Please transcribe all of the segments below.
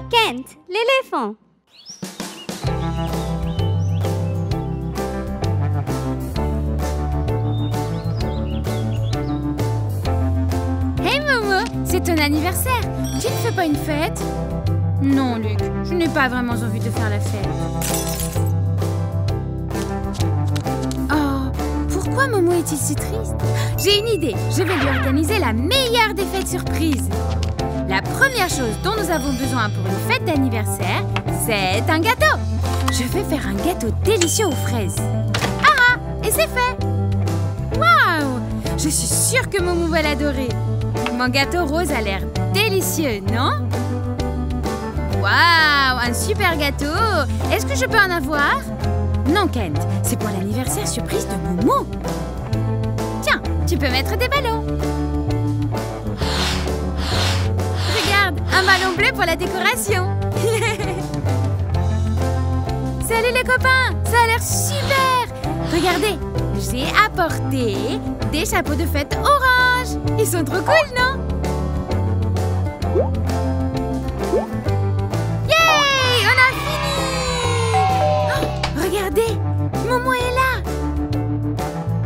Kent, l'éléphant. Hey Momo, c'est ton anniversaire. Tu ne fais pas une fête? Non, Luc, je n'ai pas vraiment envie de faire la fête. Oh, pourquoi Momo est-il si triste? J'ai une idée, je vais lui organiser la meilleure des fêtes surprises. La première chose dont nous avons besoin pour une fête d'anniversaire, c'est un gâteau. Je vais faire un gâteau délicieux aux fraises. Ah, et c'est fait. Waouh! Je suis sûre que Momo va l'adorer. Mon gâteau rose a l'air délicieux, non? Waouh, un super gâteau! Est-ce que je peux en avoir? Non, Kent, c'est pour l'anniversaire surprise de Momo. Tiens, tu peux mettre des ballons. Regarde, un ballon bleu pour la décoration. Salut les copains, ça a l'air super! Regardez, j'ai apporté des chapeaux de fête orange. Ils sont trop cool, non? Yay! On a fini! Oh, regardez, Momo est là.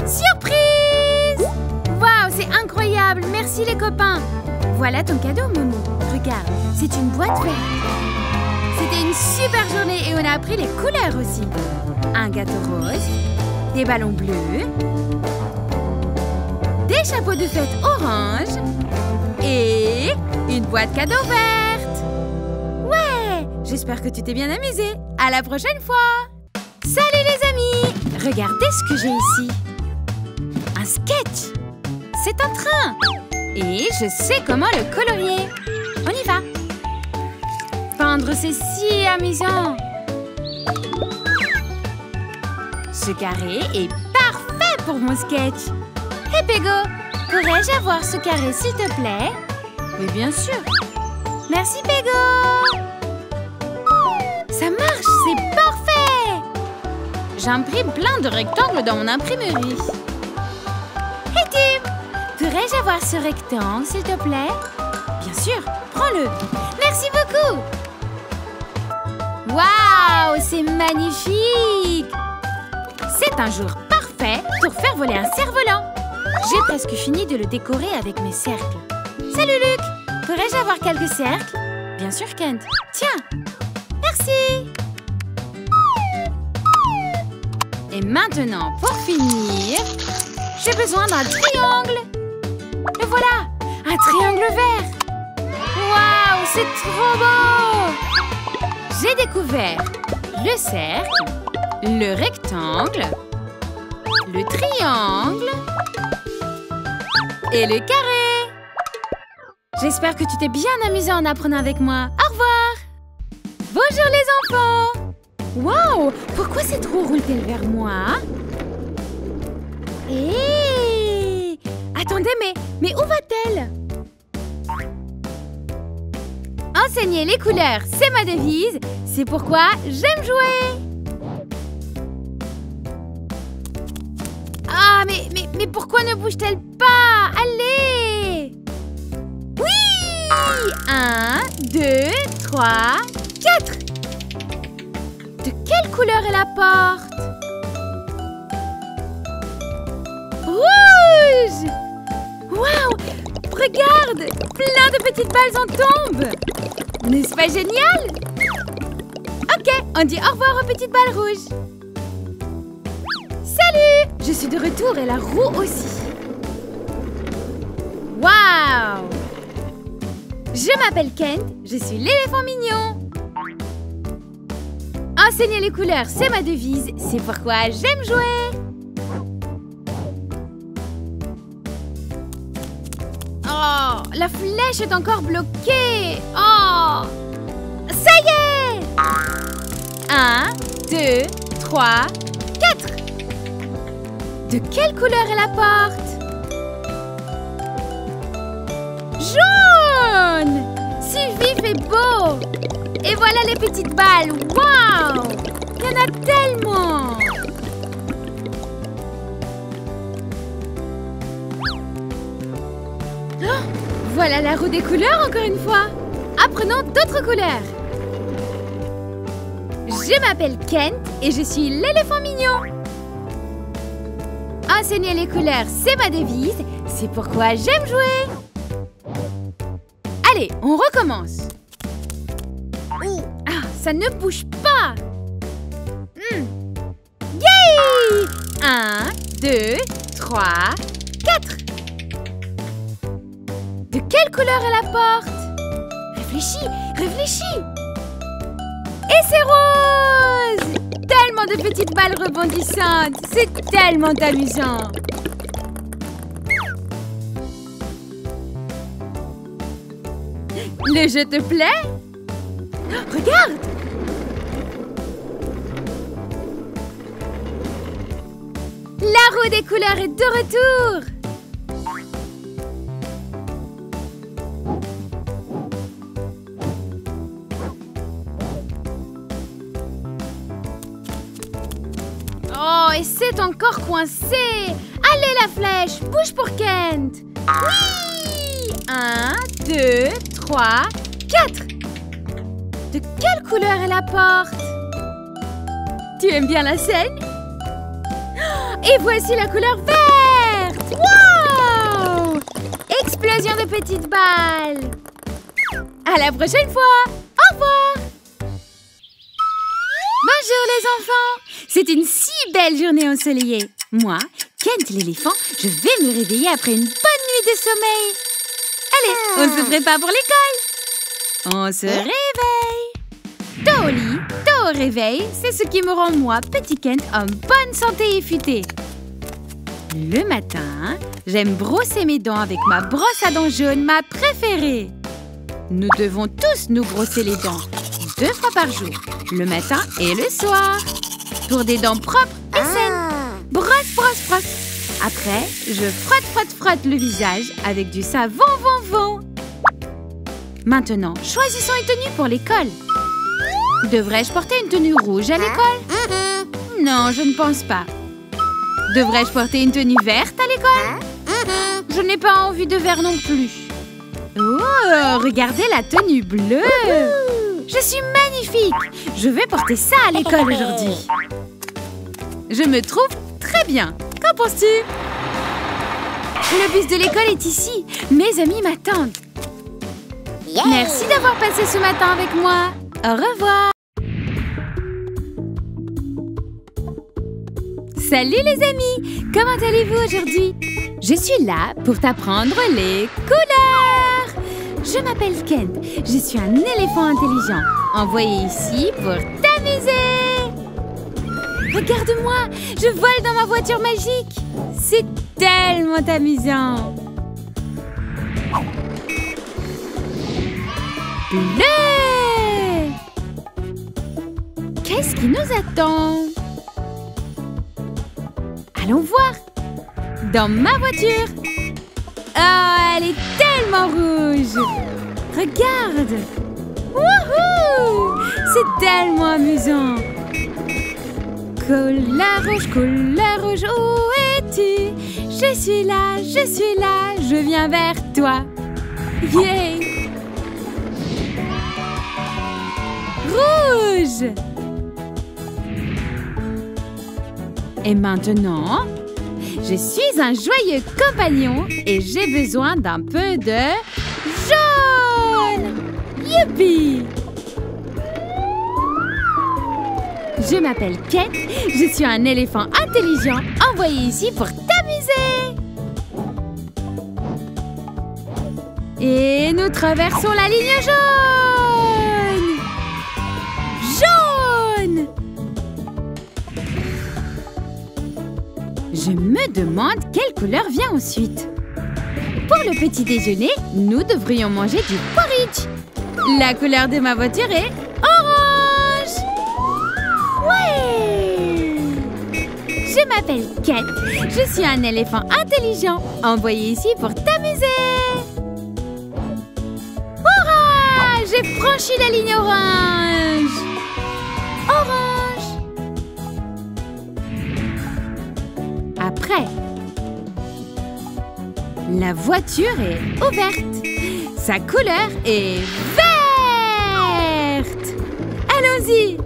Surprise! Waouh, c'est incroyable. Merci les copains. Voilà ton cadeau, Momo. Regarde, c'est une boîte verte. C'était une super journée et on a appris les couleurs aussi. Un gâteau rose, des ballons bleus, des chapeaux de fête orange et une boîte cadeau verte. Ouais, j'espère que tu t'es bien amusé. À la prochaine fois. Salut les amis! Regardez ce que j'ai ici. Un sketch. C'est un train. Et je sais comment le colorier. On y va. Peindre, c'est si amusant. Ce carré est parfait pour mon sketch. Hé, Pego, pourrais-je avoir ce carré, s'il te plaît? Oui, bien sûr. Merci, Pego. Ça marche, c'est parfait. J'imprime plein de rectangles dans mon imprimerie. Hé, Tim, pourrais-je avoir ce rectangle, s'il te plaît? Bien sûr, prends-le. Merci beaucoup. Waouh, c'est magnifique! C'est un jour parfait pour faire voler un cerf-volant. J'ai presque fini de le décorer avec mes cercles. Salut Luc! Pourrais-je avoir quelques cercles? Bien sûr, Kent. Tiens! Merci! Et maintenant, pour finir, j'ai besoin d'un triangle. Le voilà! Un triangle vert! Waouh, c'est trop beau! J'ai découvert le cercle, le rectangle, le triangle et le carré. J'espère que tu t'es bien amusé en apprenant avec moi. Au revoir! Bonjour les enfants! Waouh! Pourquoi cette roue roule-t-elle vers moi? Hé! Attendez, mais où va-t-elle? Enseigner les couleurs, c'est ma devise. C'est pourquoi j'aime jouer. Ah, mais pourquoi ne bouge-t-elle pas? Allez! Oui! 1, 2, 3, 4. De quelle couleur est la porte? Rouge! Waouh! Regarde! Plein de petites balles en tombent! N'est-ce pas génial? Ok, on dit au revoir aux petites balles rouges. Salut! Je suis de retour et la roue aussi. Waouh! Je m'appelle Kent, je suis l'éléphant mignon. Enseigner les couleurs, c'est ma devise. C'est pourquoi j'aime jouer. Oh, la flèche est encore bloquée. Oh! Ça y est! 1, 2, 3, 4. De quelle couleur est la porte? Jaune! Si vif et beau! Et voilà les petites balles. Waouh! Il y en a tellement! Voilà la roue des couleurs encore une fois. Apprenons d'autres couleurs. Je m'appelle Kent et je suis l'éléphant mignon. Enseigner les couleurs, c'est ma devise. C'est pourquoi j'aime jouer. Allez, on recommence. Ah, ça ne bouge pas. Yay! 1, 2, 3, 4. De quelle couleur est la porte? Réfléchis, réfléchis. Et c'est rose! Tellement de petites balles rebondissantes. C'est tellement amusant. Le jeu te plaît? Regarde! La roue des couleurs est de retour! Oh, et c'est encore coincé! Allez, la flèche! Bouge pour Kent! Oui! 1, 2, 3, 4! De quelle couleur est la porte? Tu aimes bien la scène? Et voici la couleur verte! Wow! Explosion de petites balles! À la prochaine fois! Au revoir! Bonjour les enfants! C'est une si belle journée ensoleillée. Moi, Kent l'éléphant, je vais me réveiller après une bonne nuit de sommeil. Allez, on se prépare pour l'école. On se réveille. Tôt au lit, tôt au réveil, c'est ce qui me rend moi, petit Kent, en bonne santé et futé. Le matin, j'aime brosser mes dents avec ma brosse à dents jaune, ma préférée. Nous devons tous nous brosser les dents 2 fois par jour, le matin et le soir, pour des dents propres et saines. Brosse, brosse, brosse. Après, je frotte, frotte, frotte le visage avec du savon, von. Maintenant, choisissons une tenue pour l'école. Devrais-je porter une tenue rouge à l'école? Non, je ne pense pas. Devrais-je porter une tenue verte à l'école? Je n'ai pas envie de vert non plus. Oh, regardez la tenue bleue! Je suis magnifique! Je vais porter ça à l'école aujourd'hui. Je me trouve très bien. Qu'en penses-tu? Le bus de l'école est ici. Mes amis m'attendent. Merci d'avoir passé ce matin avec moi. Au revoir. Salut les amis! Comment allez-vous aujourd'hui? Je suis là pour t'apprendre les couleurs. Je m'appelle Kent. Je suis un éléphant intelligent, envoyé ici pour t'amuser. Regarde-moi, je vole dans ma voiture magique. C'est tellement amusant. Bleu! Qu'est-ce qui nous attend? Allons voir. Dans ma voiture. Oh, elle est tellement rouge. Regarde. Wouhou! C'est tellement amusant. Couleur rouge, où es-tu? Je suis là, je viens vers toi. Yeah! Rouge! Et maintenant, je suis un joyeux compagnon et j'ai besoin d'un peu de jaune. Youpi! Je m'appelle Kent, je suis un éléphant intelligent envoyé ici pour t'amuser. Et nous traversons la ligne jaune. Jaune! Je me demande quelle couleur vient ensuite. Pour le petit déjeuner, nous devrions manger du porridge. La couleur de ma voiture est orange. Ouais! Je m'appelle Kent. Je suis un éléphant intelligent, envoyé ici pour t'amuser. Hurrah! J'ai franchi la ligne orange. Orange. Après, La voiture est ouverte. Sa couleur est verte. Allons-y.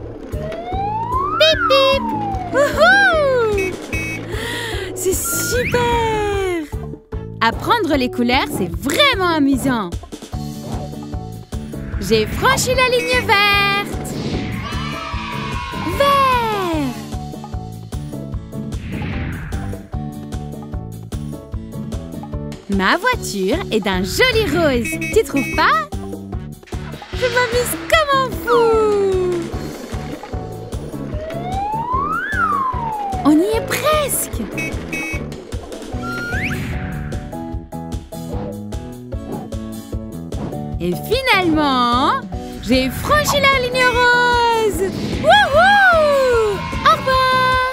Bip bip. Wouhou! C'est super. Apprendre les couleurs, c'est vraiment amusant. J'ai franchi la ligne verte. Vert. Ma voiture est d'un joli rose. Tu trouves pas? Je m'amuse comme un fou. On y est presque. Et finalement, j'ai franchi la ligne rose. Wouhou! Au revoir.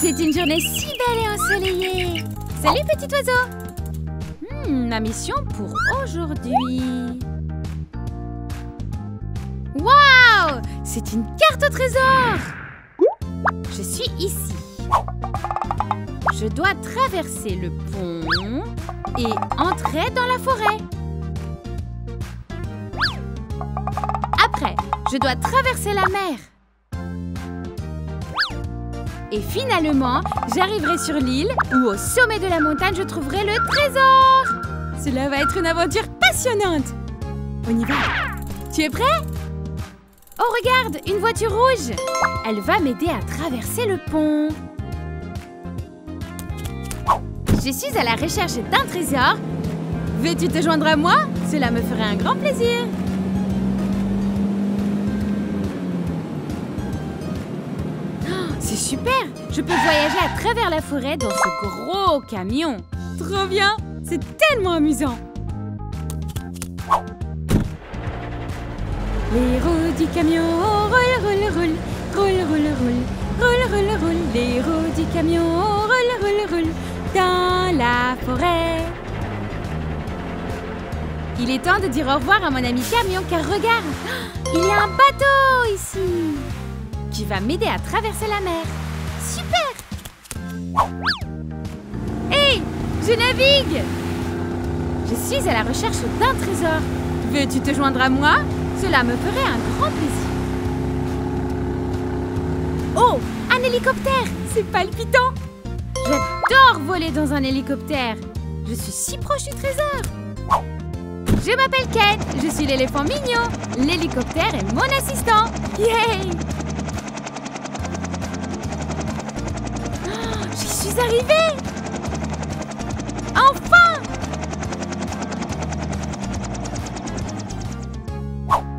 C'est une journée si belle et ensoleillée. Salut, petit oiseau. Ma mission pour aujourd'hui. Waouh! C'est une carte au trésor. Je suis ici. Je dois traverser le pont et entrer dans la forêt. Après, je dois traverser la mer. Et finalement, j'arriverai sur l'île où au sommet de la montagne, je trouverai le trésor. Cela va être une aventure passionnante. On y va. Tu es prêt? Oh, regarde, une voiture rouge. Elle va m'aider à traverser le pont. Je suis à la recherche d'un trésor. Veux-tu te joindre à moi? Cela me ferait un grand plaisir. C'est super! Je peux voyager à travers la forêt dans ce gros camion. Trop bien! C'est tellement amusant! Les roues du camion roulent, roulent, roulent, roulent, roulent, roulent, roulent, roulent, roulent. Les roues du camion roulent, roulent, roulent dans la forêt. Il est temps de dire au revoir à mon ami camion, car regarde, il y a un bateau ici qui va m'aider à traverser la mer. Super! Hey! Je navigue! Je suis à la recherche d'un trésor. Veux-tu te joindre à moi? Cela me ferait un grand plaisir. Oh! Un hélicoptère! C'est palpitant! J'adore voler dans un hélicoptère. Je suis si proche du trésor. Je m'appelle Ken. Je suis l'éléphant mignon. L'hélicoptère est mon assistant. Yay! J'y suis arrivée! Enfin!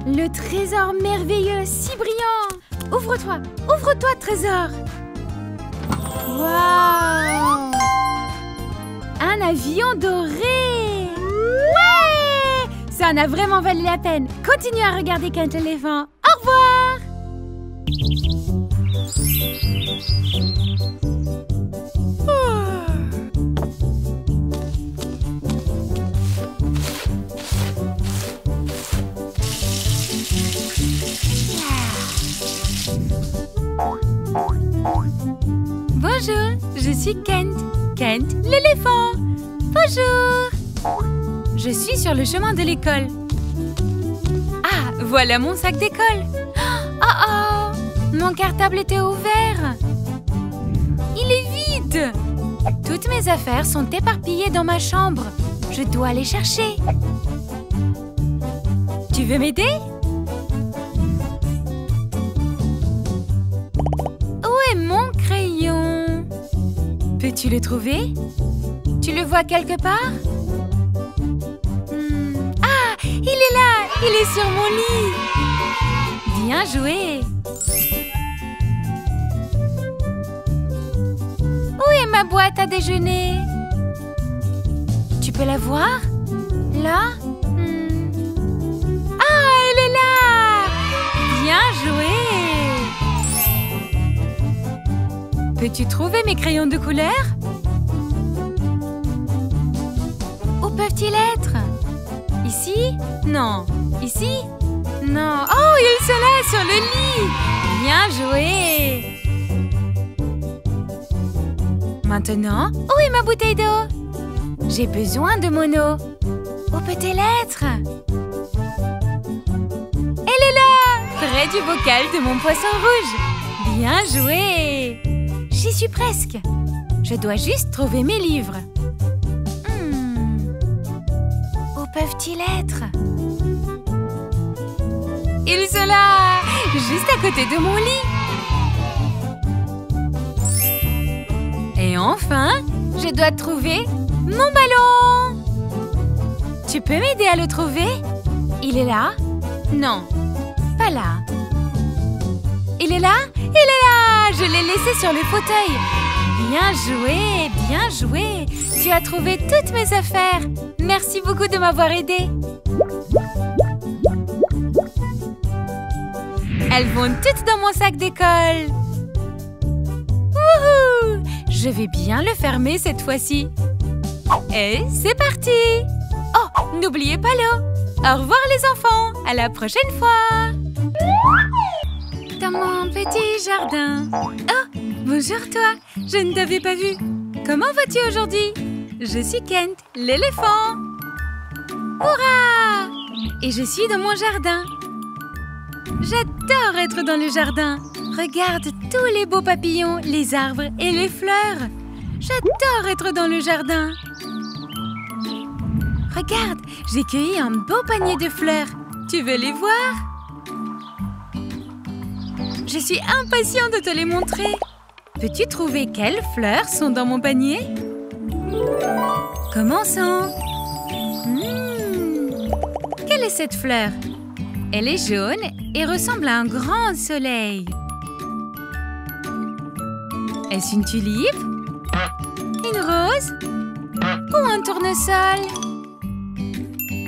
Le trésor merveilleux, si brillant! Ouvre-toi! Ouvre-toi, trésor! Waouh! Un avion doré! Ouais! Ça en a vraiment valu la peine. Continue à regarder Kent l'éléphant. Au revoir! Bonjour, je suis Kent. Kent, l'éléphant. Bonjour. Je suis sur le chemin de l'école. Ah, voilà mon sac d'école. Oh oh, mon cartable était ouvert. Il est vide. Toutes mes affaires sont éparpillées dans ma chambre. Je dois les chercher. Tu veux m'aider? Où est mon crayon? Peux-tu le trouver? Tu le vois quelque part? Ah, il est là! Il est sur mon lit! Bien joué! Où est ma boîte à déjeuner? Tu peux la voir? Là? Ah, elle est là! Bien joué! Peux-tu trouver mes crayons de couleur? Où peuvent-ils être? Ici? Non. Ici? Non. Oh, ils sont là, sur le lit! Bien joué! Maintenant, où est ma bouteille d'eau? J'ai besoin de mon eau. Où peut-elle être? Elle est là, près du bocal de mon poisson rouge. Bien joué! J'y suis presque. Je dois juste trouver mes livres. Où peuvent-ils être? Ils sont là, juste à côté de mon lit. Et enfin, je dois trouver mon ballon. Tu peux m'aider à le trouver? Il est là? Non, pas là. Il est là? Il est là! Je l'ai laissé sur le fauteuil. Bien joué, bien joué. Tu as trouvé toutes mes affaires. Merci beaucoup de m'avoir aidé. Elles vont toutes dans mon sac d'école. Wouhou! Je vais bien le fermer cette fois-ci. Et c'est parti! Oh, n'oubliez pas l'eau. Au revoir les enfants. À la prochaine fois. Dans mon petit jardin. Oh, bonjour toi. Je ne t'avais pas vu. Comment vas-tu aujourd'hui? Je suis Kent, l'éléphant. Hurrah! Et je suis dans mon jardin. J'adore être dans le jardin. Regarde tous les beaux papillons, les arbres et les fleurs. J'adore être dans le jardin. Regarde, j'ai cueilli un beau panier de fleurs. Tu veux les voir? Je suis impatiente de te les montrer. Peux-tu trouver quelles fleurs sont dans mon panier? Commençons. Quelle est cette fleur? Elle est jaune et ressemble à un grand soleil. Est-ce une tulipe? Une rose? Ou un tournesol?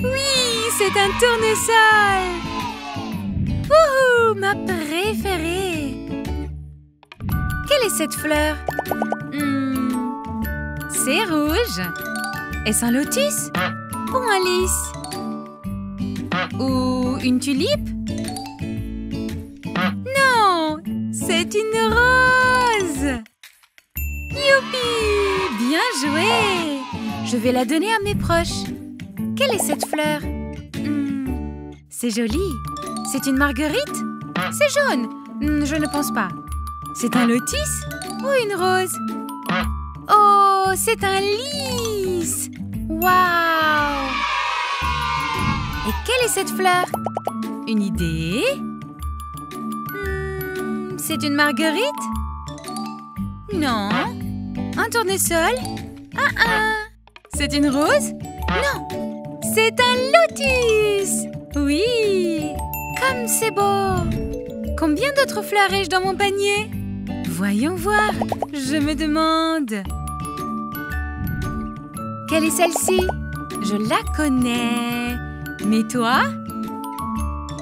Oui, c'est un tournesol! Wouhou, ma préférée! Quelle est cette fleur? C'est rouge. Est-ce un lotus? Ou un lys? Ou une tulipe? Non, c'est une rose! Youpi! Bien joué! Je vais la donner à mes proches. Quelle est cette fleur? C'est joli. C'est une marguerite? C'est jaune. Je ne pense pas. C'est un lotus ou une rose? Oh, c'est un lys! Waouh! Et quelle est cette fleur? Une idée? C'est une marguerite? Non. Un tournesol? C'est une rose? Non. C'est un lotus! Oui! Comme c'est beau! Combien d'autres fleurs ai-je dans mon panier? Voyons voir. Je me demande. Quelle est celle-ci? Je la connais. Mais toi?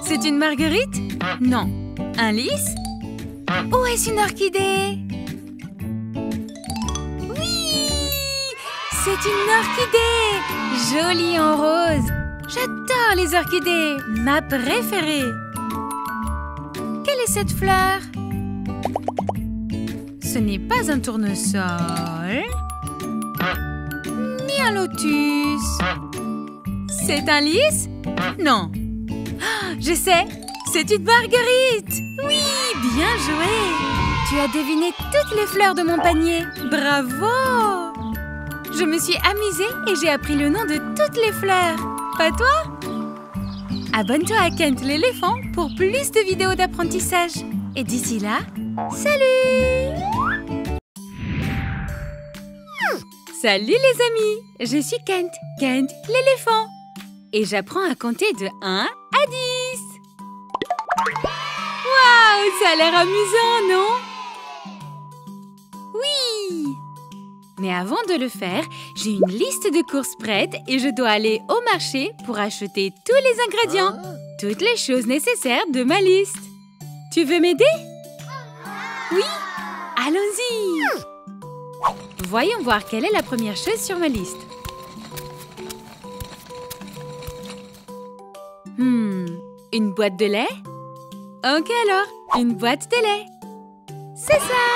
C'est une marguerite? Non. Un lys? Ou est-ce une orchidée? Oui! C'est une orchidée! Jolie en rose. J'adore les orchidées. Ma préférée. Quelle est cette fleur? Ce n'est pas un tournesol. Ni un lotus. C'est un lys? Non. Oh, je sais, c'est une marguerite. Oui, bien joué. Tu as deviné toutes les fleurs de mon panier. Bravo! Je me suis amusée et j'ai appris le nom de toutes les fleurs. Pas toi? Abonne-toi à Kent l'éléphant pour plus de vidéos d'apprentissage. Et d'ici là, salut! Salut les amis! Je suis Kent, Kent l'éléphant. Et j'apprends à compter de 1 à 10. Waouh! Ça a l'air amusant, non? Oui! Mais avant de le faire, j'ai une liste de courses prête et je dois aller au marché pour acheter tous les ingrédients, toutes les choses nécessaires de ma liste. Tu veux m'aider? Oui? Allons-y! Voyons voir quelle est la première chose sur ma liste. Une boîte de lait? Ok alors, une boîte de lait. C'est ça!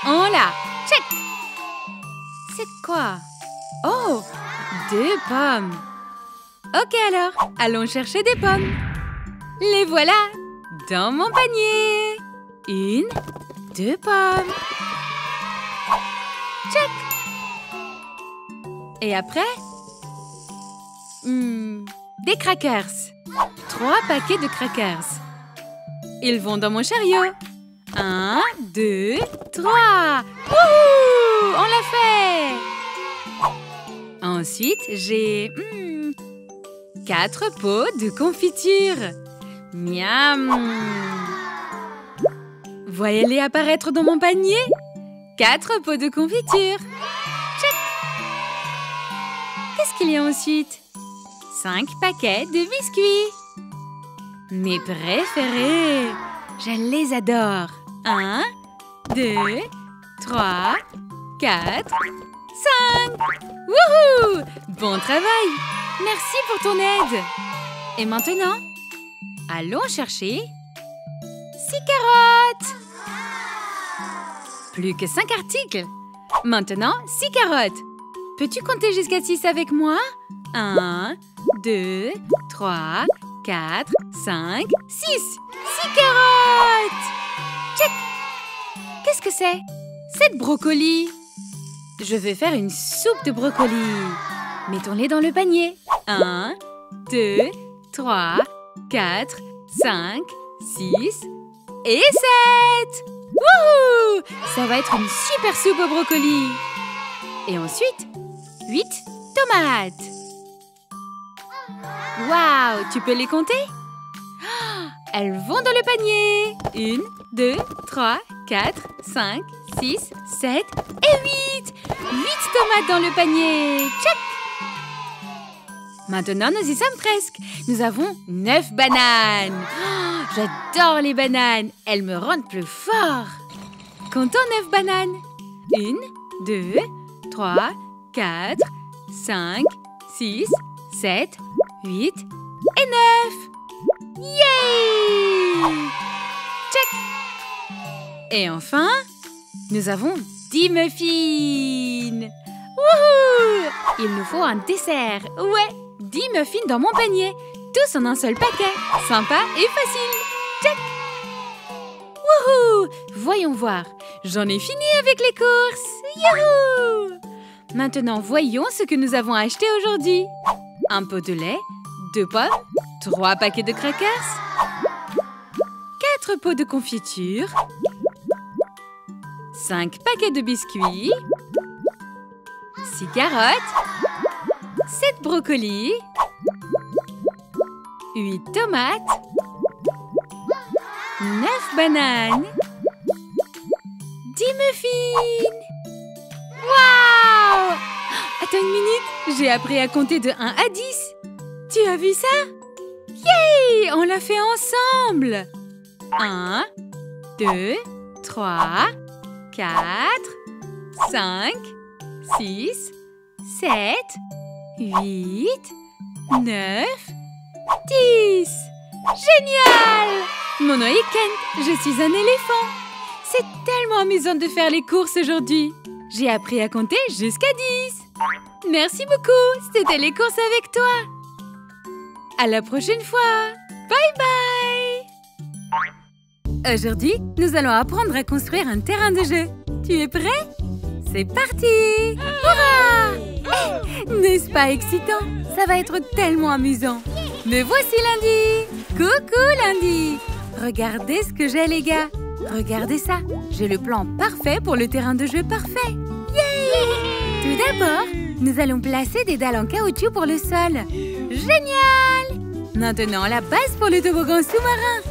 On l'a! Check! C'est quoi? Oh, 2 pommes. Ok alors, allons chercher des pommes. Les voilà dans mon panier. 1, 2 pommes. Check. Et après des crackers. 3 paquets de crackers. Ils vont dans mon chariot. 1, 2, 3. Wouhou! On l'a fait! Ensuite, j'ai 4 pots de confiture. Miam! Voyez-les apparaître dans mon panier. 4 pots de confiture. Check! Qu'est-ce qu'il y a ensuite? 5 paquets de biscuits. Mes préférés. Je les adore. 1, 2, 3, 4, 5. Wouhou! Bon travail! Merci pour ton aide. Et maintenant, allons chercher 6 carottes. Plus que 5 articles. Maintenant, 6 carottes. Peux-tu compter jusqu'à 6 avec moi? 1, 2, 3, 4, 5, 6. 6 carottes! Check! Qu'est-ce que c'est? C'est de brocoli. Je vais faire une soupe de brocoli. Mettons-les dans le panier. 1, 2, 3, 4, 5, 6 et 7. Wouhou! Ça va être une super soupe au brocoli. Et ensuite, 8 tomates. Waouh! Tu peux les compter? Elles vont dans le panier. 1, 2, 3, 4, 5, 6, 7 et 8. 8 tomates dans le panier. Check! Maintenant, nous y sommes presque. Nous avons 9 bananes. Oh, j'adore les bananes. Elles me rendent plus fort. Comptons 9 bananes. 1, 2, 3, 4, 5, 6, 7, 8 et 9. Yay! Check! Et enfin, nous avons 10 muffins. Wouhou! Il nous faut un dessert. Ouais, 10 muffins dans mon panier. Tous en un seul paquet. Sympa et facile. Check! Wouhou! Voyons voir. J'en ai fini avec les courses. Youhou! Maintenant, voyons ce que nous avons acheté aujourd'hui. Un pot de lait, 2 pommes, 3 paquets de crackers, 4 pots de confiture, 5 paquets de biscuits, 6 carottes, 7 brocolis, 8 tomates, 9 bananes, 10 muffins. Waouh! Attends une minute, j'ai appris à compter de 1 à 10. Tu as vu ça? Yay! On l'a fait ensemble. 1, 2, 3, 4, 5, 6, 7, 8, 9, 10. Génial! Mon nom est Kent, je suis un éléphant. C'est tellement amusant de faire les courses aujourd'hui. J'ai appris à compter jusqu'à 10. Merci beaucoup, c'était les courses avec toi. À la prochaine fois. Bye bye. Aujourd'hui, nous allons apprendre à construire un terrain de jeu. Tu es prêt? C'est parti! Hurrah! N'est-ce pas excitant? Ça va être tellement amusant. Me voici Lundi. Coucou Lundi. Regardez ce que j'ai les gars. Regardez ça. J'ai le plan parfait pour le terrain de jeu parfait. Yay! Tout d'abord, nous allons placer des dalles en caoutchouc pour le sol. Génial! Maintenant, la base pour le toboggan sous-marin.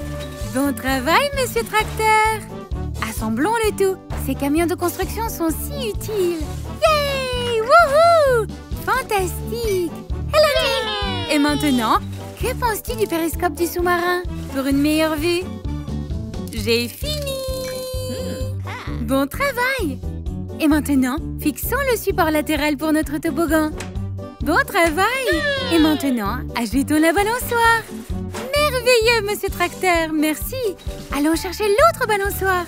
Bon travail, monsieur Tracteur. Assemblons le tout. Ces camions de construction sont si utiles. Yay! Wouhou! Fantastique! Hello! Et maintenant, que penses-tu du périscope du sous-marin pour une meilleure vue? J'ai fini! Bon travail! Et maintenant, fixons le support latéral pour notre toboggan. Bon travail! Et maintenant, ajoutons la balançoire. Merveilleux, monsieur Tracteur, merci. Allons chercher l'autre balançoire.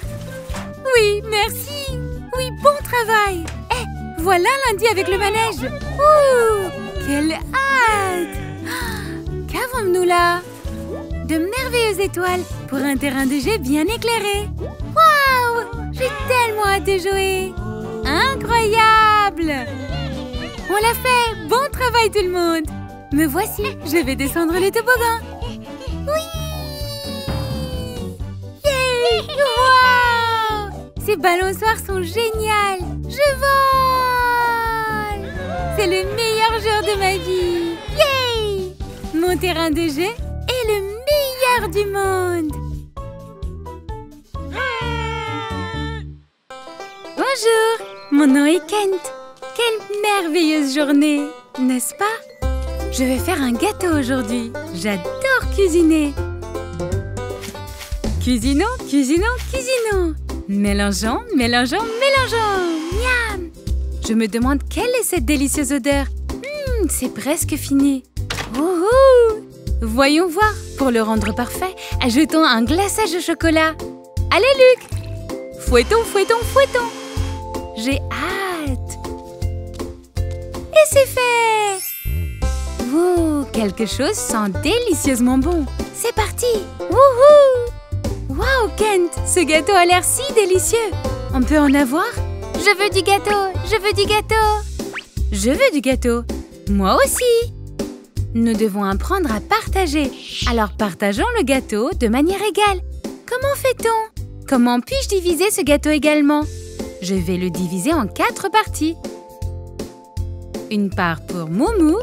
Oui, merci. Oui, bon travail. Eh, voilà Lundi avec le manège. Ouh, quelle hâte! Qu'avons-nous là? De merveilleuses étoiles pour un terrain de jeu bien éclairé. Waouh! J'ai tellement hâte de jouer! Incroyable! On l'a fait! Bon travail tout le monde! Me voici, je vais descendre le toboggan. Oui! Yay! Wow! Ces balançoires sont géniales! Je vole! C'est le meilleur jour de ma vie! Yay! Mon terrain de jeu est le meilleur du monde! Bonjour! Mon nom est Kent. Quelle merveilleuse journée, n'est-ce pas? Je vais faire un gâteau aujourd'hui. J'adore cuisiner. Cuisinons, cuisinons, cuisinons. Mélangeons, mélangeons, mélangeons. Miam! Je me demande quelle est cette délicieuse odeur. C'est presque fini. Wouhou! Voyons voir. Pour le rendre parfait, ajoutons un glaçage au chocolat. Allez, Luc! Fouettons, fouettons, fouettons. J'ai hâte. Et c'est fait! Wow, quelque chose sent délicieusement bon. C'est parti! Wouhou! Wow, Kent, ce gâteau a l'air si délicieux. On peut en avoir? Je veux du gâteau! Je veux du gâteau! Je veux du gâteau! Moi aussi! Nous devons apprendre à partager. Alors partageons le gâteau de manière égale. Comment fait-on? Comment puis-je diviser ce gâteau également? Je vais le diviser en 4 parties. Une part pour Moumou,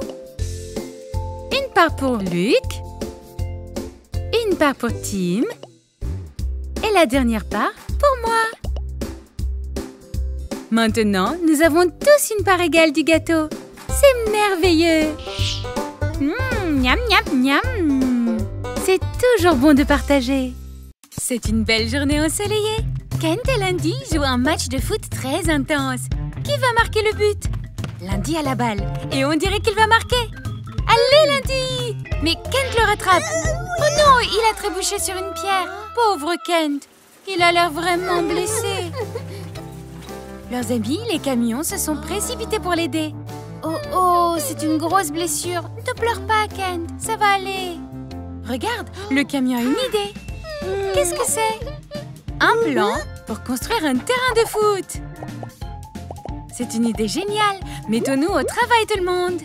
une part pour Luc, une part pour Tim et la dernière part pour moi. Maintenant, nous avons tous une part égale du gâteau. C'est merveilleux. Miam, miam, miam. C'est toujours bon de partager. C'est une belle journée ensoleillée. Kent et Lundi jouent un match de foot très intense. Qui va marquer le but? Lundi a la balle et on dirait qu'il va marquer. Allez, Lundi! Mais Kent le rattrape. Oh non, il a trébuché sur une pierre. Pauvre Kent. Il a l'air vraiment blessé. Leurs amis, les camions, se sont précipités pour l'aider. Oh, c'est une grosse blessure. Ne pleure pas, Kent. Ça va aller. Regarde, le camion a une idée. Qu'est-ce que c'est? Un plan pour construire un terrain de foot. C'est une idée géniale. Mettons-nous au travail, tout le monde.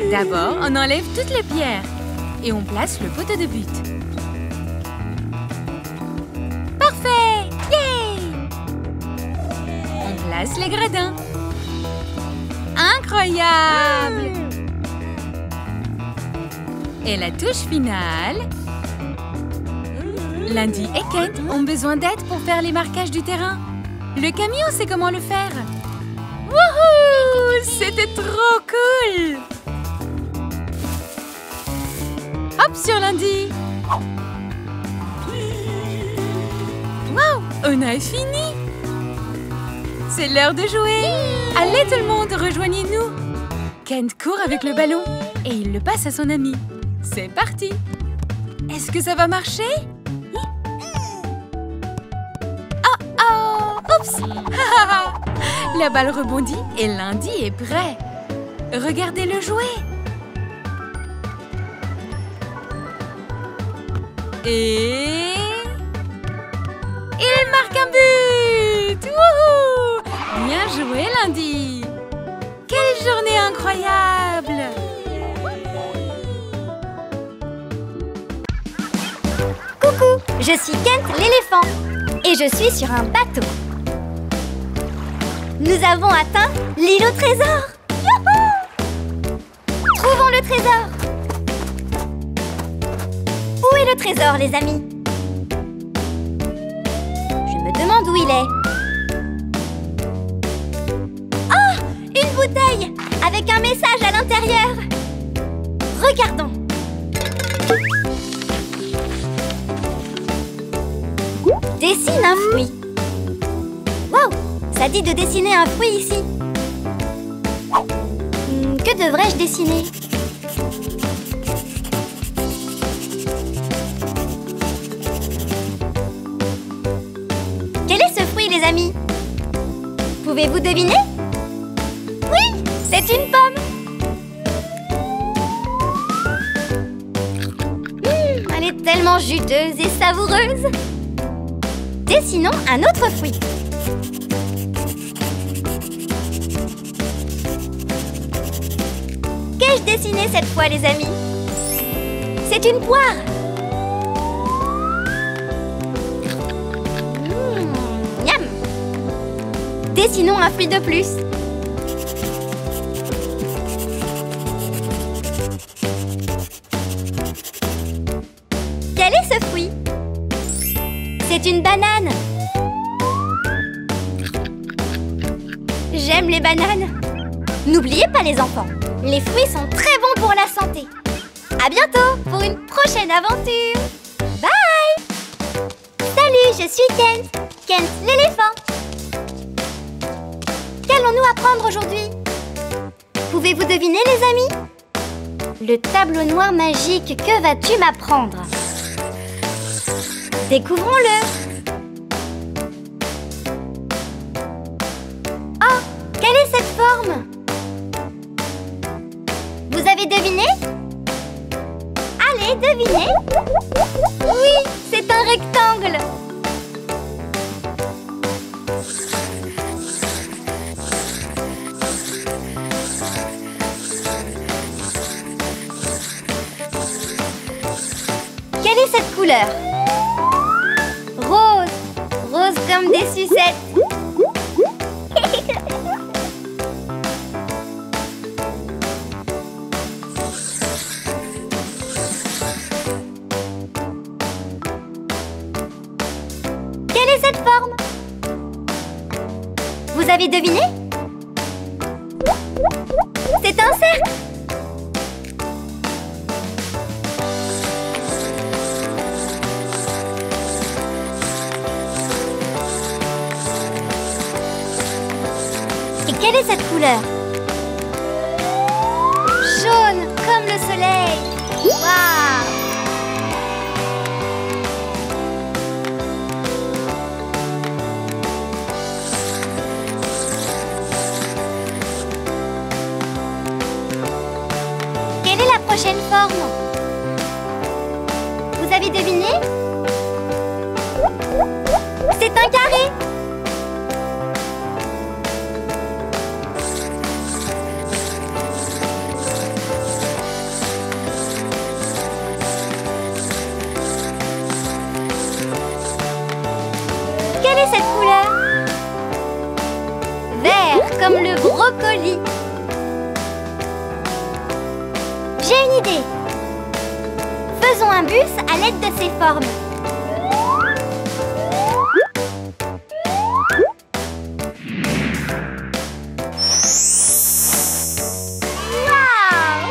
D'abord, on enlève toutes les pierres et on place le poteau de but. Parfait! Yay! On place les gradins. Incroyable! Et la touche finale. Lundi et Kent ont besoin d'aide pour faire les marquages du terrain. Le camion sait comment le faire. Wouhou! C'était trop cool! Hop sur Lundi! Wow! On a fini! C'est l'heure de jouer! Allez tout le monde, rejoignez-nous! Kent court avec le ballon et il le passe à son ami. C'est parti! Est-ce que ça va marcher? Oups! La balle rebondit et Lundi est prêt. Regardez-le jouer. Et... il marque un but! Wouhou! Bien joué, Lundi! Quelle journée incroyable! Coucou, je suis Kent l'éléphant et je suis sur un bateau. Nous avons atteint l'île au trésor. Youhou! Trouvons le trésor. Où est le trésor, les amis? Je me demande où il est. Oh! Une bouteille avec un message à l'intérieur. Regardons. Dessine un fruit. Waouh! Ça dit de dessiner un fruit ici. Que devrais-je dessiner? Quel est ce fruit, les amis? Pouvez-vous deviner? Oui, c'est C'est une pomme. Elle est tellement juteuse et savoureuse. Dessinons un autre fruit. Qu'ai-je dessiné cette fois, les amis? C'est une poire. Miam. Dessinons un fruit de plus. Quel est ce fruit? C'est une banane. J'aime les bananes. N'oubliez pas les enfants, les fruits sont très bons pour la santé. À bientôt pour une prochaine aventure. Bye! Salut, je suis Kent. Kent l'éléphant. Qu'allons-nous apprendre aujourd'hui? Pouvez-vous deviner, les amis? Le tableau noir magique, que vas-tu m'apprendre? Découvrons-le. Oh, quelle est cette forme? Vous avez deviné? Allez, devinez. Oui, c'est un rectangle. Quelle est cette couleur? Rose. Rose comme des sucettes. Quelle est cette forme? Vous avez deviné? C'est un cercle. Et quelle est cette couleur? Jaune comme le soleil. Waouh! Quelle est la prochaine forme? Vous avez deviné? C'est un carré. Quelle est cette couleur? Vert comme le brocoli. J'ai une idée. Faisons un bus à l'aide de ces formes. Waouh!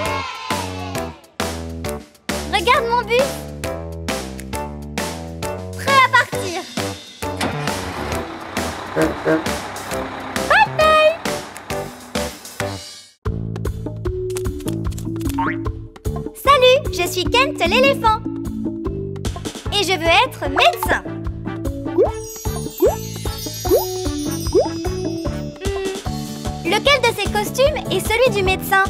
Regarde mon bus. Prêt à partir. Bye bye. Salut, je suis Kent l'éléphant. Et je veux être médecin. Lequel de ces costumes est celui du médecin?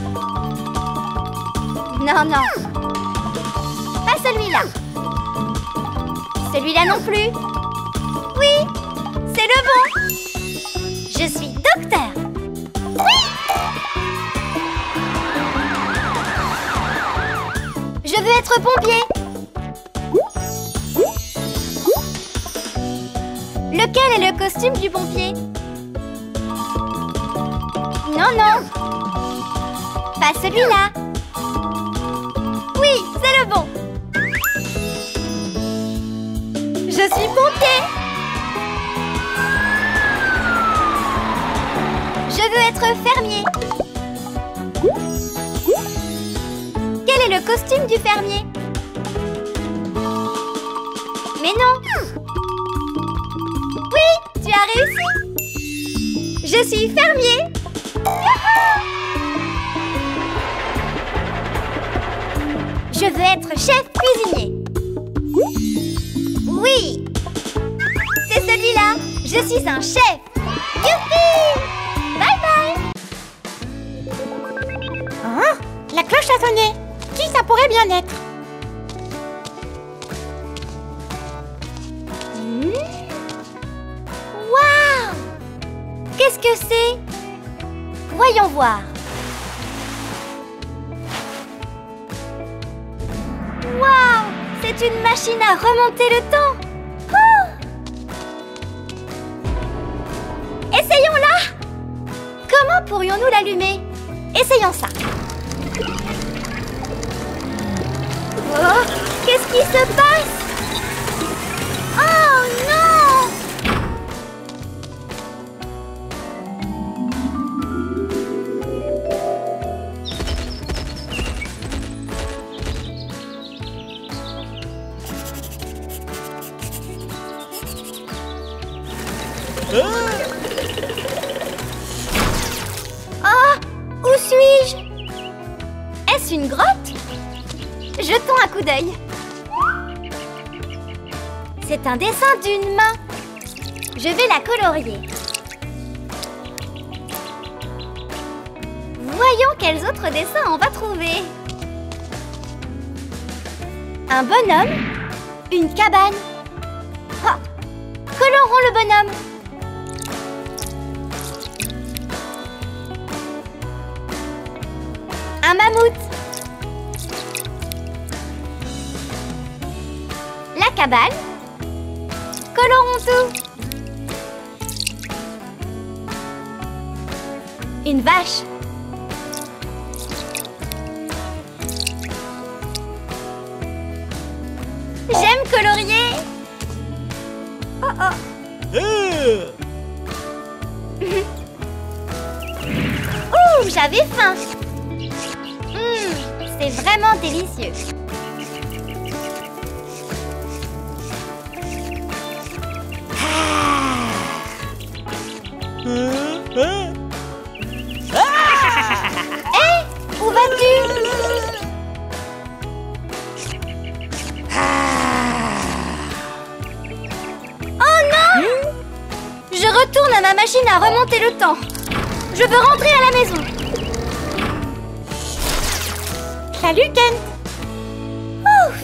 Non, non. Pas celui-là. Celui-là non plus. Oui, c'est le bon. Je suis docteur. Oui. Je veux être pompier. Lequel est le costume du pompier? Non, non. Pas celui-là. Oui, c'est le bon. Je suis pompier. Je veux être fermier. Quel est le costume du fermier? Mais non. Oui, tu as réussi. Je suis fermier. Youhou! Je veux être chef cuisinier. Oui, c'est celui-là. Je suis un chef. Youpi! Bye bye. La cloche a sonné. Qui ça pourrait bien être? Waouh! Qu'est-ce que c'est? Voyons voir. Waouh! C'est une machine à remonter le temps. Oh! Essayons-la! Comment pourrions-nous l'allumer? Essayons ça. Oh! Qu'est-ce qui se passe? Oh non! Oh! Où suis-je? Est-ce une grotte? Jetons un coup d'œil. C'est un dessin d'une main. Je vais la colorier. Voyons quels autres dessins on va trouver. Un bonhomme, une cabane. Oh, colorons le bonhomme. Un mammouth. La cabane. Colorons tout. Une vache. J'aime colorier. Oh oh. Ouh, j'avais faim. C'est vraiment délicieux. Hé, où vas-tu? Oh non! Je retourne à ma machine à remonter le temps. Je veux rentrer à la maison. Salut, Ken. Ouf!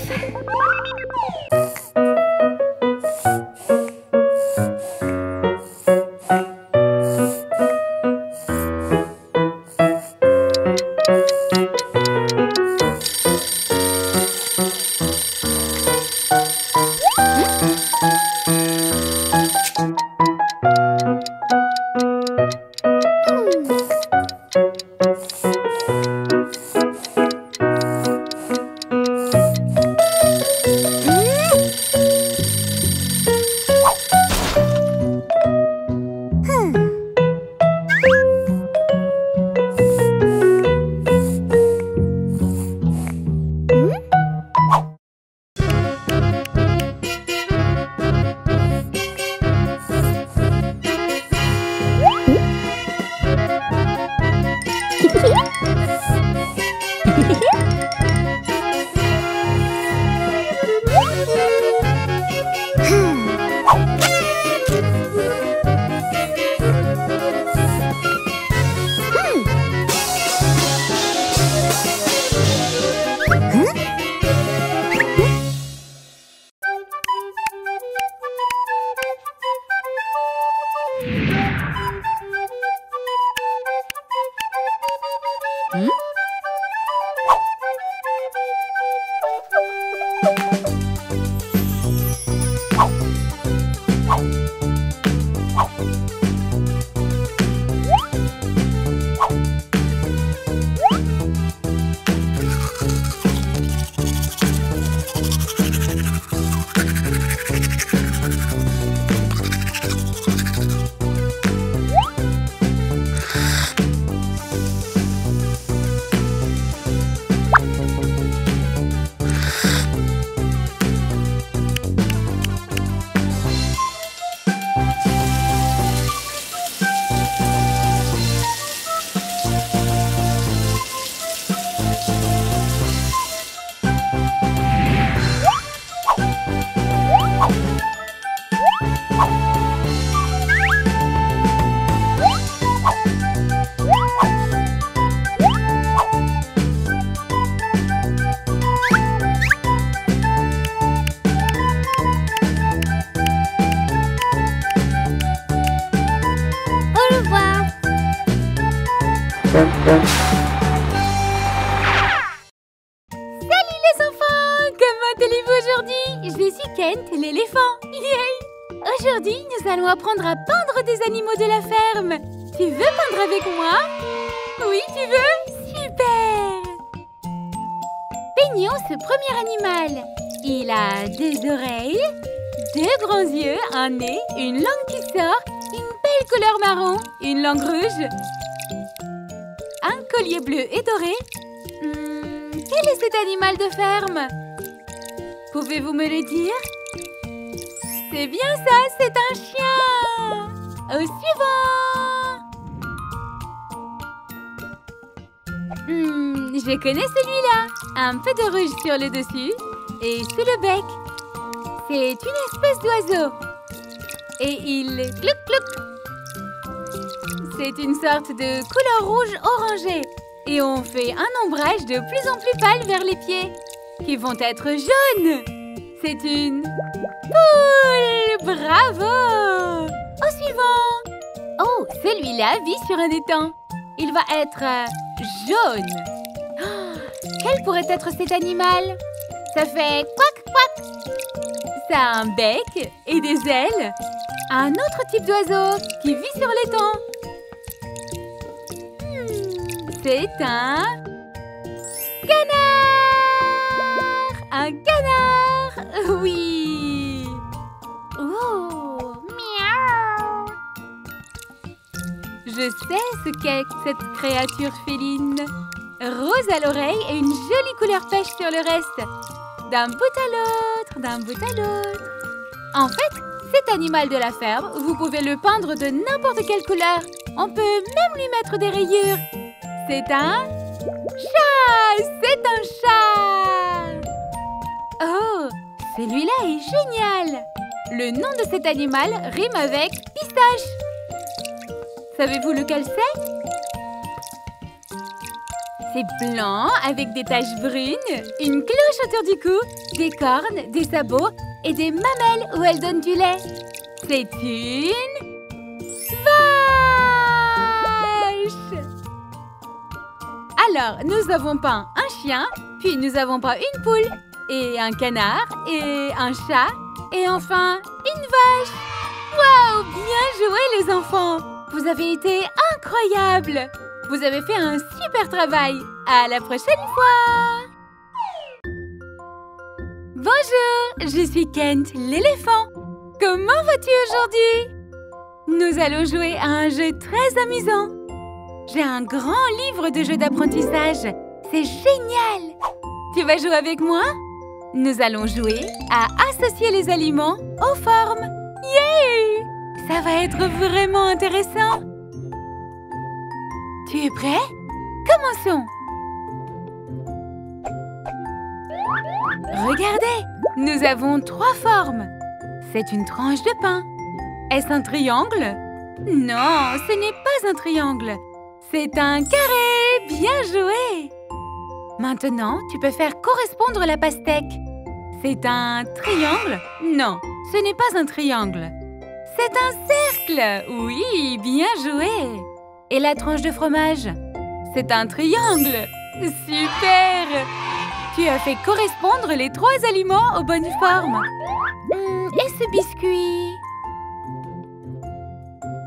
Kent, l'éléphant. Yay! Aujourd'hui, nous allons apprendre à peindre des animaux de la ferme. Tu veux peindre avec moi? Oui, tu veux? Super! Peignons ce premier animal. Il a des oreilles, deux grands yeux, un nez, une langue qui sort, une belle couleur marron, une langue rouge, un collier bleu et doré. Quel est cet animal de ferme? Pouvez-vous me le dire? C'est bien ça, c'est un chien! Au suivant! Je connais celui-là. Un peu de rouge sur le dessus et sous le bec. C'est une espèce d'oiseau. Et il clouc clouc. C'est une sorte de couleur rouge orangée. Et on fait un ombrage de plus en plus pâle vers les pieds, qui vont être jaunes. C'est une poule! Bravo! Au suivant! Oh, celui-là vit sur un étang. Il va être jaune. Oh, quel pourrait être cet animal? Ça fait quack quack. Ça a un bec et des ailes. Un autre type d'oiseau qui vit sur l'étang. C'est un canard! Un canard! Oui! Oh! Miaou! Je sais ce qu'est cette créature féline. Rose à l'oreille et une jolie couleur pêche sur le reste. D'un bout à l'autre, d'un bout à l'autre. En fait, cet animal de la ferme, vous pouvez le peindre de n'importe quelle couleur. On peut même lui mettre des rayures. C'est un chat! C'est un chat! Oh, celui-là est génial! Le nom de cet animal rime avec pistache. Savez-vous lequel c'est? C'est blanc avec des taches brunes, une cloche autour du cou, des cornes, des sabots et des mamelles où elle donne du lait. C'est une vache! Alors, nous avons peint un chien, puis nous avons peint une poule, et un canard, et un chat, et enfin une vache. Waouh! Bien joué les enfants! Vous avez été incroyables! Vous avez fait un super travail! À la prochaine fois! Bonjour! Je suis Kent, l'éléphant. Comment vas-tu aujourd'hui? Nous allons jouer à un jeu très amusant. J'ai un grand livre de jeux d'apprentissage. C'est génial! Tu vas jouer avec moi? Nous allons jouer à associer les aliments aux formes. Yeah! Ça va être vraiment intéressant. Tu es prêt? Commençons! Regardez! Nous avons 3 formes. C'est une tranche de pain. Est-ce un triangle? Non, ce n'est pas un triangle. C'est un carré! Bien joué! Maintenant, tu peux faire correspondre la pastèque. C'est un triangle? Non, ce n'est pas un triangle. C'est un cercle! Oui, bien joué! Et la tranche de fromage? C'est un triangle! Super! Tu as fait correspondre les 3 aliments aux bonnes formes. Et ce biscuit?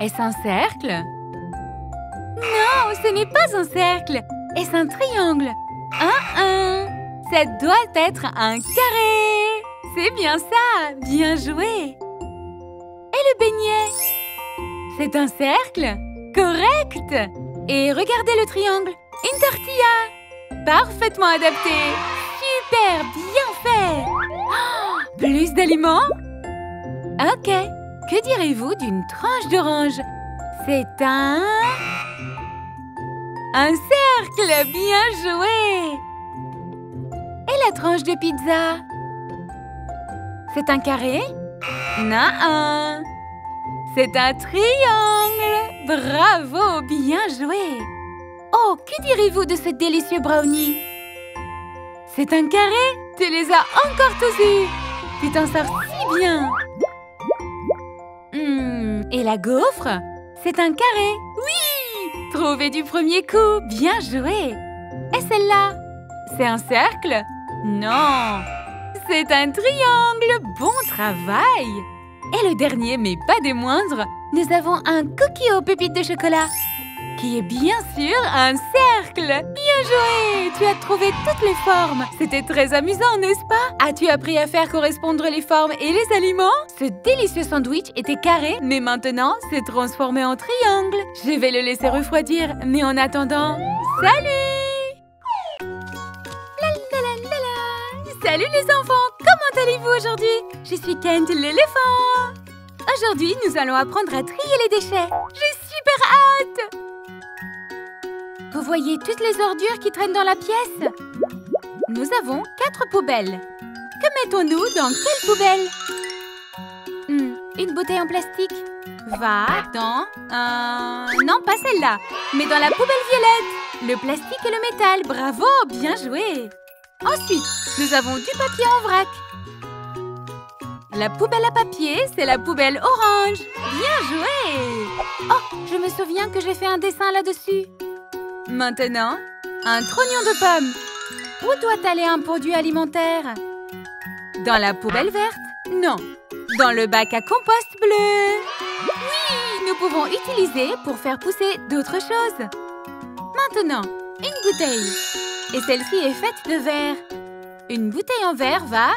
Est-ce un cercle? Non, ce n'est pas un cercle. Est-ce un triangle? Ça doit être un carré. C'est bien ça. Bien joué. Et le beignet? C'est un cercle? Correct. Et regardez le triangle. Une tortilla. Parfaitement adapté. Super, bien fait. Oh, plus d'aliments? Ok. Que direz-vous d'une tranche d'orange? C'est un cercle. Bien joué. Et la tranche de pizza? C'est un carré? Non. C'est un triangle. Bravo, bien joué. Oh, que direz-vous de ce délicieux brownie? C'est un carré? Tu les as encore tous eus. Tu t'en sors si bien. Et la gaufre? C'est un carré? Oui! Trouvé du premier coup. Bien joué. Et celle-là? C'est un cercle? Non. C'est un triangle! Bon travail! Et le dernier, mais pas des moindres, nous avons un cookie aux pépites de chocolat, qui est bien sûr un cercle! Bien joué! Tu as trouvé toutes les formes! C'était très amusant, n'est-ce pas? As-tu appris à faire correspondre les formes et les aliments? Ce délicieux sandwich était carré, mais maintenant, c'est transformé en triangle. Je vais le laisser refroidir, mais en attendant, salut! La la la la la. Salut les enfants! Comment allez-vous aujourd'hui? Je suis Kent l'éléphant! Aujourd'hui, nous allons apprendre à trier les déchets. J'ai super hâte! Vous voyez toutes les ordures qui traînent dans la pièce? Nous avons 4 poubelles. Que mettons-nous dans quelle poubelle? Une bouteille en plastique va dans... Non, pas celle-là, mais dans la poubelle violette. Le plastique et le métal. Bravo, bien joué. Ensuite, nous avons du papier en vrac. La poubelle à papier, c'est la poubelle orange. Bien joué. Oh, je me souviens que j'ai fait un dessin là-dessus. Maintenant, un trognon de pomme. Où doit aller un produit alimentaire? Dans la poubelle verte? Non. Dans le bac à compost bleu. Oui, nous pouvons utiliser pour faire pousser d'autres choses. Maintenant, une bouteille. Et celle-ci est faite de verre. Une bouteille en verre va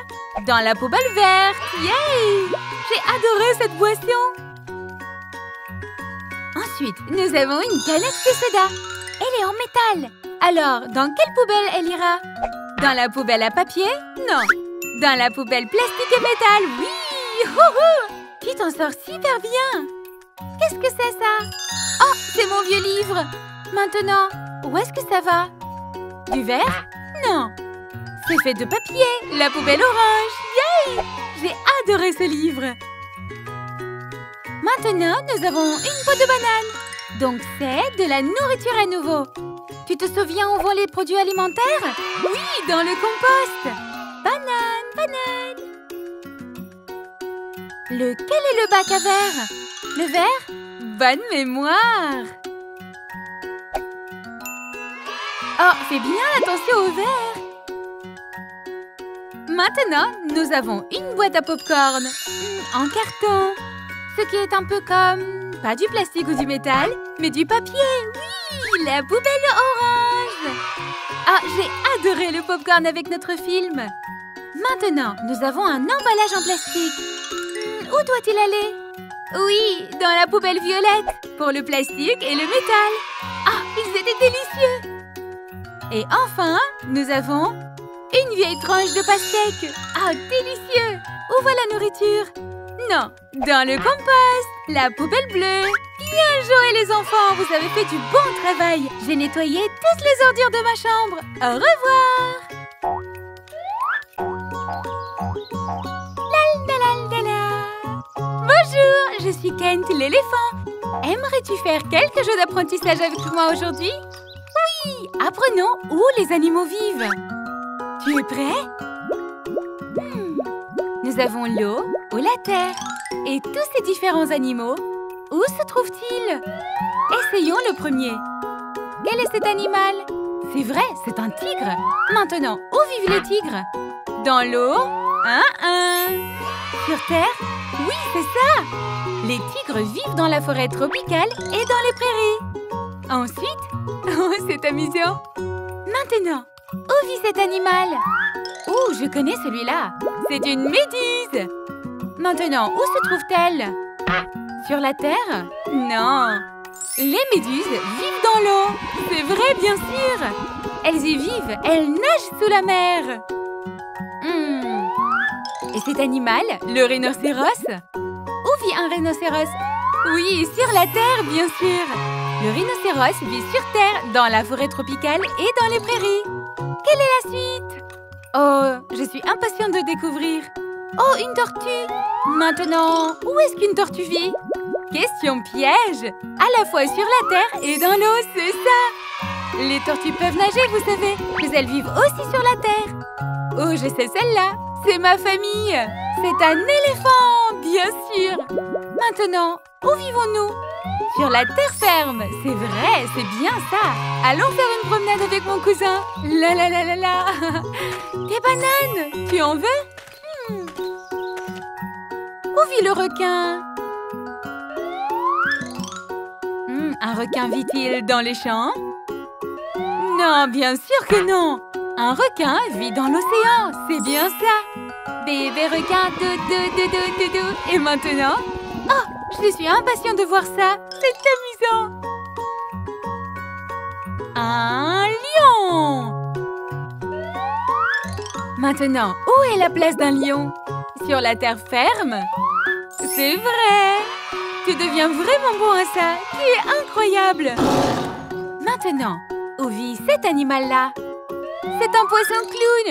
dans la poubelle verte. Yay! J'ai adoré cette boisson. Ensuite, nous avons une canette de soda. Elle est en métal. Alors, dans quelle poubelle elle ira? Dans la poubelle à papier? Non. Dans la poubelle plastique et métal? Oui! Houhou! Tu t'en sors super bien. Qu'est-ce que c'est ça? Oh, c'est mon vieux livre. Maintenant, où est-ce que ça va? Du verre? Non. C'est fait de papier. La poubelle orange. Yay! J'ai adoré ce livre. Maintenant, nous avons une peau de banane. Donc, c'est de la nourriture à nouveau. Tu te souviens où vont les produits alimentaires? Oui, dans le compost. Banane, banane. Lequel est le bac à verre? Le vert? Bonne mémoire. Oh, fais bien attention au verre. Maintenant, nous avons une boîte à popcorn en carton. Ce qui est un peu comme... pas du plastique ou du métal, mais du papier. Oui, la poubelle orange. Ah, j'ai adoré le popcorn avec notre film. Maintenant, nous avons un emballage en plastique. Où doit-il aller? Oui, dans la poubelle violette, pour le plastique et le métal. Ah, ils étaient délicieux. Et enfin, nous avons une vieille tranche de pastèque. Ah, délicieux. Où va la nourriture? Non, dans le compost, la poubelle bleue. Bien joué les enfants, vous avez fait du bon travail. J'ai nettoyé toutes les ordures de ma chambre. Au revoir. Bonjour, je suis Kent l'éléphant. Aimerais-tu faire quelques jeux d'apprentissage avec moi aujourd'hui? Oui, apprenons où les animaux vivent. Tu es prêt? Nous avons l'eau ou la terre. Et tous ces différents animaux, où se trouvent-ils? Essayons le premier. Quel est cet animal? C'est vrai, c'est un tigre. Maintenant, où vivent les tigres? Dans l'eau? Sur terre? Oui, c'est ça! Les tigres vivent dans la forêt tropicale et dans les prairies. Ensuite, oh, c'est amusant. Maintenant, où vit cet animal? Oh, je connais celui-là. C'est une méduse. Maintenant, où se trouve-t-elle? Sur la terre? Non. Les méduses vivent dans l'eau. C'est vrai, bien sûr. Elles y vivent. Elles nagent sous la mer. Et cet animal, le rhinocéros? Où vit un rhinocéros? Oui, sur la terre, bien sûr. Le rhinocéros vit sur terre, dans la forêt tropicale et dans les prairies. Quelle est la suite? Oh, je suis impatiente de découvrir. Oh, une tortue. Maintenant, où est-ce qu'une tortue vit? Question piège. À la fois sur la terre et dans l'eau, c'est ça. Les tortues peuvent nager, vous savez, mais elles vivent aussi sur la terre. Oh, je sais celle-là. C'est ma famille. C'est un éléphant, bien sûr. Maintenant, où vivons-nous? Sur la terre ferme. C'est vrai, c'est bien ça. Allons faire une promenade avec mon cousin. La la la la la. Des bananes. Tu en veux? Où vit le requin? Un requin vit-il dans les champs? Non, bien sûr que non! Un requin vit dans l'océan, c'est bien ça! Bébé requin, doudou. Et maintenant? Oh, je suis impatient de voir ça! C'est amusant! Un lion! Maintenant, où est la place d'un lion? Sur la terre ferme? C'est vrai! Tu deviens vraiment bon à ça! Tu es incroyable! Maintenant, où vit cet animal-là? C'est un poisson clown!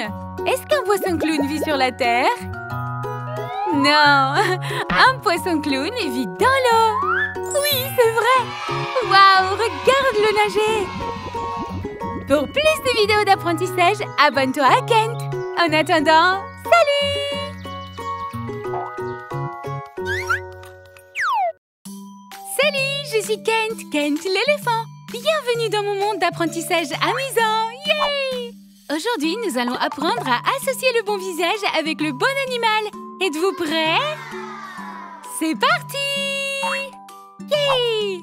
Est-ce qu'un poisson clown vit sur la terre? Non! Un poisson clown vit dans l'eau! Oui, c'est vrai! Waouh! Regarde-le nager! Pour plus de vidéos d'apprentissage, abonne-toi à Kent! En attendant, salut! Salut, je suis Kent, Kent l'éléphant. Bienvenue dans mon monde d'apprentissage amusant. Yay! Aujourd'hui, nous allons apprendre à associer le bon visage avec le bon animal. Êtes-vous prêts? C'est parti! Yay!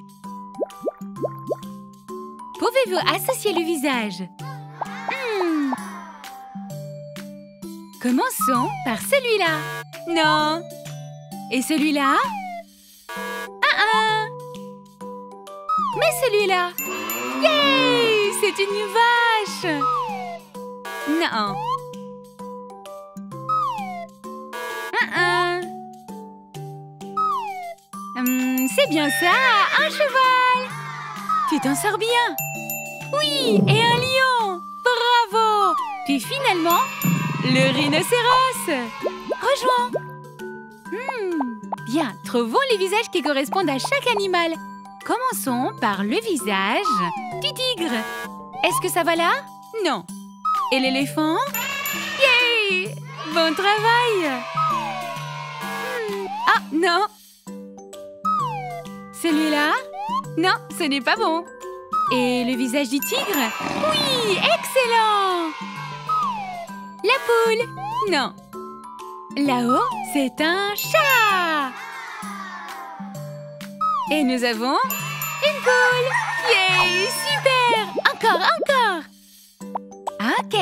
Pouvez-vous associer le visage? Commençons par celui-là. Non. Et celui-là? Mais celui-là? Yay! C'est une vache! Non. C'est bien ça, un cheval! Tu t'en sors bien! Oui, et un lion! Bravo! Puis finalement, le rhinocéros! Rejoins! Bien, trouvons les visages qui correspondent à chaque animal. Commençons par le visage du tigre. Est-ce que ça va là? Non. Et l'éléphant? Yay! Bon travail! Ah, non! Celui-là? Non, ce n'est pas bon. Et le visage du tigre? Oui, excellent! La poule? Non. Là-haut, c'est un chat! Et nous avons une poule! Yay! Super! Encore! Ok.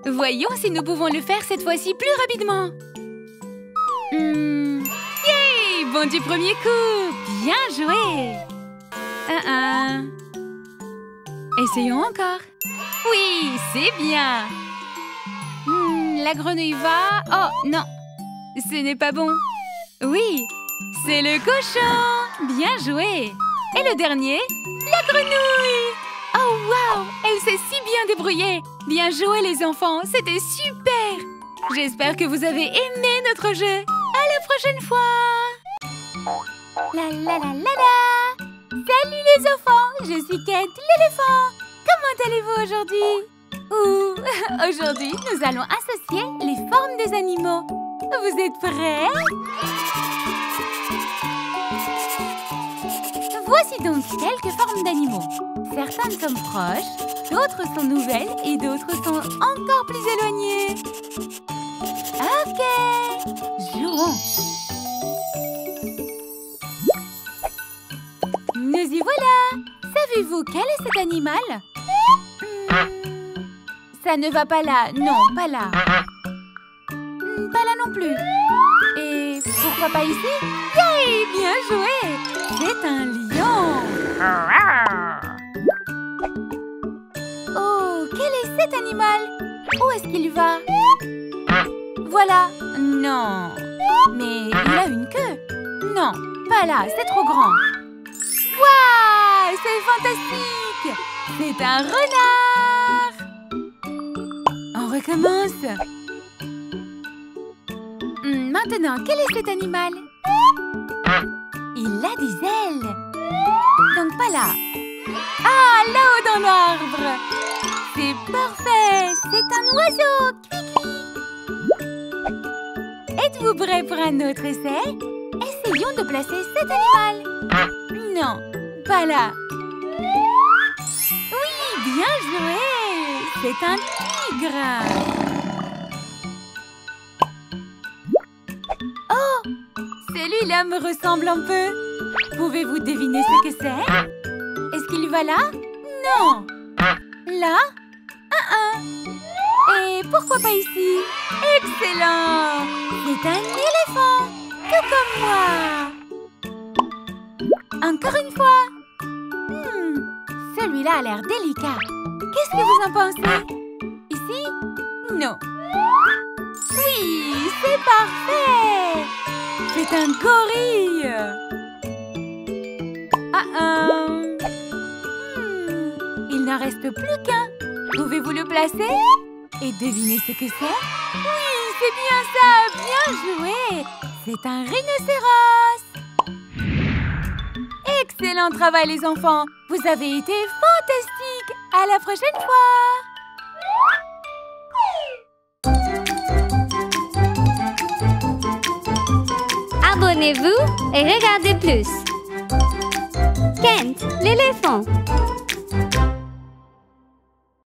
Voyons si nous pouvons le faire cette fois-ci plus rapidement. Yay! Bon du premier coup! Bien joué! Essayons encore. Oui, c'est bien. La grenouille va... Oh, non. Ce n'est pas bon. Oui, c'est le cochon. Bien joué. Et le dernier, la grenouille. Oh, waouh! Elle s'est si bien débrouillée. Bien joué, les enfants. C'était super. J'espère que vous avez aimé notre jeu. À la prochaine fois. La la la la la. Salut les enfants. Je suis Kent, l'éléphant. Comment allez-vous aujourd'hui? Aujourd'hui, nous allons associer les formes des animaux. Vous êtes prêts? Voici donc quelques formes d'animaux. Certaines sont proches, d'autres sont nouvelles et d'autres sont encore plus éloignées. Ok, jouons. Nous y voilà. Savez-vous quel est cet animal? Ça ne va pas là. Non, pas là. Pas là non plus. Et pourquoi pas ici? Yay! Bien joué! C'est un lion! Oh, quel est cet animal? Où est-ce qu'il va? Voilà. Non. Mais il a une queue. Non, pas là, c'est trop grand. Waouh! C'est fantastique! C'est un renard! On recommence. Maintenant, quel est cet animal? Il a des ailes. Donc pas là. Ah, là-haut dans l'arbre. C'est parfait. C'est un oiseau. Êtes-vous prêts pour un autre essai? Essayons de placer cet animal. Non, pas là. Oui, bien joué. C'est un tigre. Celui-là me ressemble un peu. Pouvez-vous deviner ce que c'est? Est-ce qu'il va là? Non. Là? Et pourquoi pas ici? Excellent! C'est un éléphant, tout comme moi. Encore une fois. Celui-là a l'air délicat. Qu'est-ce que vous en pensez? Ici? Non. Oui, c'est parfait! C'est un gorille! Il n'en reste plus qu'un. Pouvez-vous le placer? Et devinez ce que c'est? Oui, c'est bien ça! Bien joué! C'est un rhinocéros! Excellent travail, les enfants! Vous avez été fantastiques! À la prochaine fois! Abonnez-vous et regardez plus. Kent, l'éléphant.